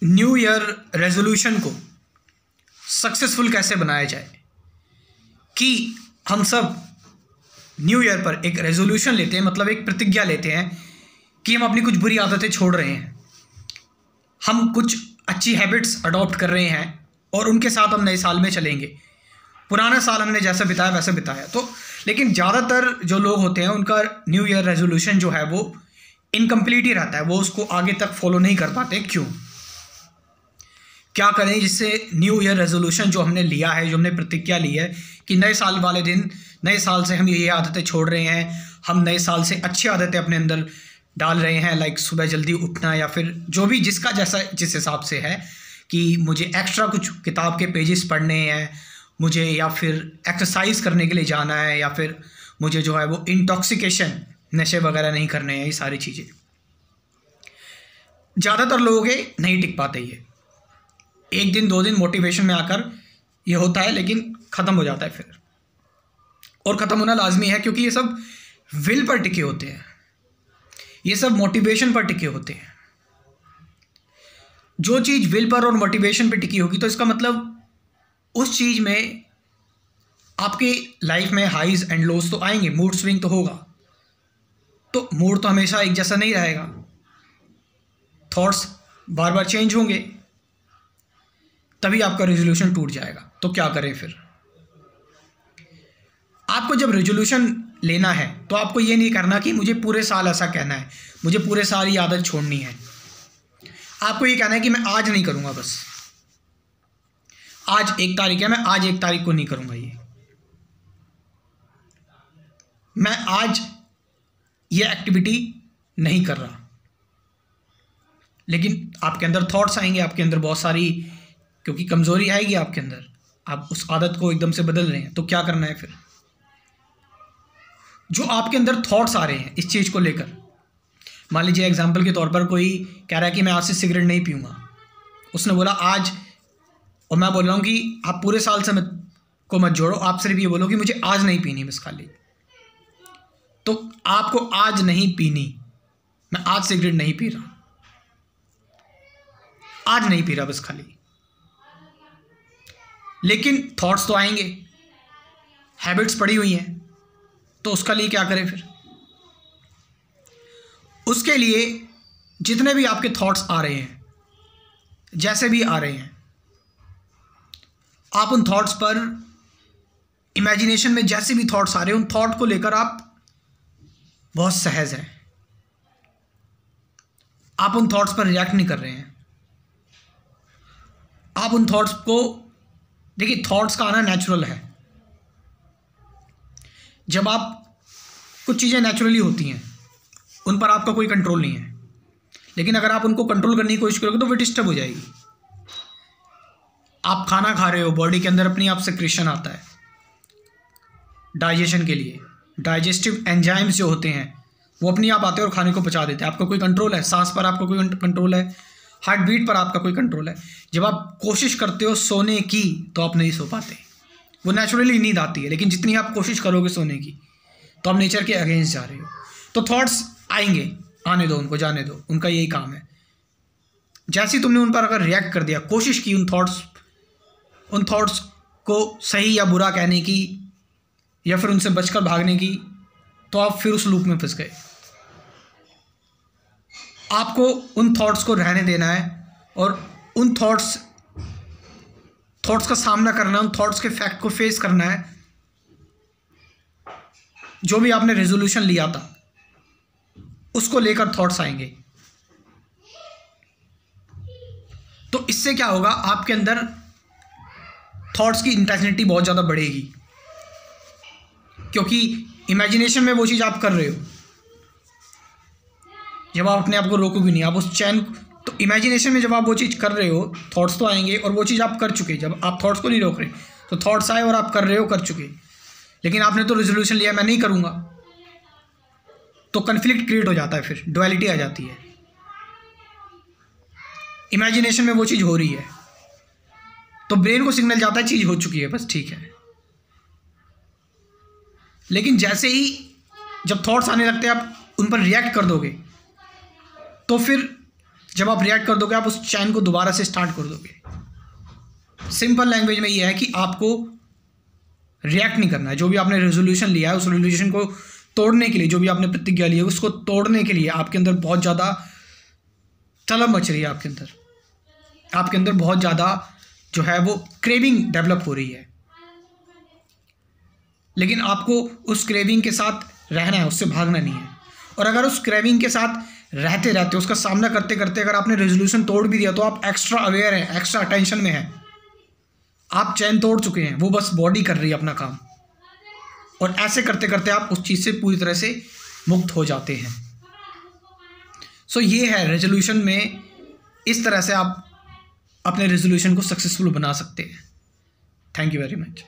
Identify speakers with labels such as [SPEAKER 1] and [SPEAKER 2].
[SPEAKER 1] New year resolution को successful कैसे बनाया जाए, कि हम सब न्यू ईयर पर एक रेजोल्यूशन लेते हैं, मतलब एक प्रतिज्ञा लेते हैं कि हम अपनी कुछ बुरी आदतें छोड़ रहे हैं, हम कुछ अच्छी हैबिट्स अडॉप्ट कर रहे हैं और उनके साथ हम नए साल में चलेंगे। पुराना साल हमने जैसा बिताया वैसे बिताया। तो लेकिन ज़्यादातर जो लोग होते हैं उनका न्यू ईयर रेजोल्यूशन जो है वो इनकम्प्लीट ही रहता है, वो उसको आगे तक फॉलो नहीं कर पाते। क्यों? क्या करें जिससे न्यू ईयर रेजोल्यूशन जो हमने लिया है, जो हमने प्रतिज्ञा ली है कि नए साल वाले दिन, नए साल से हम ये आदतें छोड़ रहे हैं, हम नए साल से अच्छी आदतें अपने अंदर डाल रहे हैं, लाइक सुबह जल्दी उठना, या फिर जो भी जिसका जैसा जिस हिसाब से है कि मुझे एक्स्ट्रा कुछ किताब के पेजेस पढ़ने हैं मुझे, या फिर एक्सरसाइज करने के लिए जाना है, या फिर मुझे जो है वो इंटॉक्सिकेशन, नशे वगैरह नहीं करने हैं। ये सारी चीज़ें ज़्यादातर लोगों के नहीं टिक पाते। ये एक दिन दो दिन मोटिवेशन में आकर ये होता है, लेकिन ख़त्म हो जाता है फिर, और ख़त्म होना लाजमी है क्योंकि ये सब विल पर टिके होते हैं, ये सब मोटिवेशन पर टिके होते हैं। जो चीज़ विल पर और मोटिवेशन पर टिकी होगी तो इसका मतलब उस चीज़ में आपके लाइफ में हाइज एंड लोज तो आएंगे, मूड स्विंग तो होगा, तो मूड तो हमेशा एक जैसा नहीं रहेगा, थॉट्स बार बार चेंज होंगे, तभी आपका रेजोल्यूशन टूट जाएगा। तो क्या करें फिर? आपको जब रेजोल्यूशन लेना है तो आपको ये नहीं करना कि मुझे पूरे साल ऐसा कहना है, मुझे पूरे साल ये आदत छोड़नी है। आपको ये कहना है कि मैं आज नहीं करूँगा, बस आज 1 तारीख है, मैं आज 1 तारीख को नहीं करूँगा, ये मैं आज ये एक्टिविटी नहीं कर रहा। लेकिन आपके अंदर थॉट्स आएंगे, आपके अंदर बहुत सारी, क्योंकि कमज़ोरी आएगी आपके अंदर, आप उस आदत को एकदम से बदल रहे हैं। तो क्या करना है फिर? जो आपके अंदर थॉट्स आ रहे हैं इस चीज़ को लेकर, मान लीजिए एग्जाम्पल के तौर पर कोई कह रहा है कि मैं आज से सिगरेट नहीं पीऊँगा, उसने बोला आज, और मैं बोल रहा हूँ कि आप पूरे साल से को मत जोड़ो, आप सिर्फ ये बोलो कि मुझे आज नहीं पीनी बस खाली। तो आपको आज नहीं पीनी, मैं आज सिगरेट नहीं पी रहा, आज नहीं पी रहा बस खाली। लेकिन थॉट्स तो आएंगे, हैबिट्स पड़ी हुई हैं, तो उसका लिए क्या करें फिर? उसके लिए जितने भी आपके थॉट्स आ रहे हैं, जैसे भी आ रहे हैं, आप उन थॉट्स पर, इमेजिनेशन में जैसे भी थॉट्स आ रहे हैं, उन थॉट को लेकर आप बहुत सहज हैं, आप उन थॉट्स पर रिएक्ट नहीं कर रहे हैं। आप उन थॉट्स को देखिए, थॉट्स का आना नेचुरल है। जब आप, कुछ चीज़ें नेचुरली होती हैं, उन पर आपका कोई कंट्रोल नहीं है, लेकिन अगर आप उनको कंट्रोल करने की कोशिश करोगे तो वो डिस्टर्ब हो जाएगी। आप खाना खा रहे हो, बॉडी के अंदर अपनी आप सेक्रेशन आता है डाइजेशन के लिए, डाइजेस्टिव एंजाइम्स जो होते हैं वो अपनी आप आते हैं और खाने को पचा देते हैं। आपका कोई कंट्रोल है? सांस पर आपका कोई कंट्रोल है? हार्ट बीट पर आपका कोई कंट्रोल है? जब आप कोशिश करते हो सोने की तो आप नहीं सो पाते, वो नेचुरली नींद आती है, लेकिन जितनी आप कोशिश करोगे सोने की तो आप नेचर के अगेंस्ट जा रहे हो। तो थॉट्स आएंगे, आने दो उनको, जाने दो, उनका यही काम है। जैसे ही तुमने उन पर अगर रिएक्ट कर दिया, कोशिश की उन थॉट्स को सही या बुरा कहने की, या फिर उनसे बचकर भागने की, तो आप फिर उस लूप में फंस गए। आपको उन थॉट्स को रहने देना है और उन थॉट्स का सामना करना है, उन थॉट्स के फैक्ट को फेस करना है। जो भी आपने रेजोल्यूशन लिया था उसको लेकर थॉट्स आएंगे, तो इससे क्या होगा, आपके अंदर थॉट्स की इंटेंसिटी बहुत ज़्यादा बढ़ेगी, क्योंकि इमेजिनेशन में वो चीज़ आप कर रहे हो। जब आप अपने आप को रोकोगे नहीं, आप उस चैन, तो इमेजिनेशन में जब आप वो चीज़ कर रहे हो, थॉट्स तो आएंगे और वो चीज़ आप कर चुके। जब आप थॉट्स को नहीं रोक रहे तो थॉट्स आए और आप कर रहे हो, कर चुके, लेकिन आपने तो रेजोल्यूशन लिया मैं नहीं करूँगा, तो कन्फ्लिक्ट क्रिएट हो जाता है, फिर डुअलिटी आ जाती है। इमेजिनेशन में वो चीज़ हो रही है तो ब्रेन को सिग्नल जाता है चीज़ हो चुकी है, बस ठीक है। लेकिन जैसे ही जब थॉट्स आने लगते हैं आप उन पर रिएक्ट कर दोगे तो फिर जब आप रिएक्ट कर दोगे आप उस चैन को दोबारा से स्टार्ट कर दोगे। सिंपल लैंग्वेज में यह है कि आपको रिएक्ट नहीं करना है। जो भी आपने रेजोल्यूशन लिया है उस रेजोल्यूशन को तोड़ने के लिए, जो भी आपने प्रतिज्ञा ली है उसको तोड़ने के लिए आपके अंदर बहुत ज़्यादा तलब मच रही है, आपके अंदर बहुत ज़्यादा जो है वो क्रेविंग डेवलप हो रही है। लेकिन आपको उस क्रेविंग के साथ रहना है, उससे भागना नहीं है। और अगर उस क्रेविंग के साथ रहते रहते उसका सामना करते करते अगर आपने रेजोल्यूशन तोड़ भी दिया तो आप एक्स्ट्रा अवेयर हैं, एक्स्ट्रा अटेंशन में हैं, आप चैन तोड़ चुके हैं, वो बस बॉडी कर रही है अपना काम। और ऐसे करते करते आप उस चीज़ से पूरी तरह से मुक्त हो जाते हैं। सो ये है रेजोल्यूशन में, इस तरह से आप अपने रेजोल्यूशन को सक्सेसफुल बना सकते हैं। Thank you very much.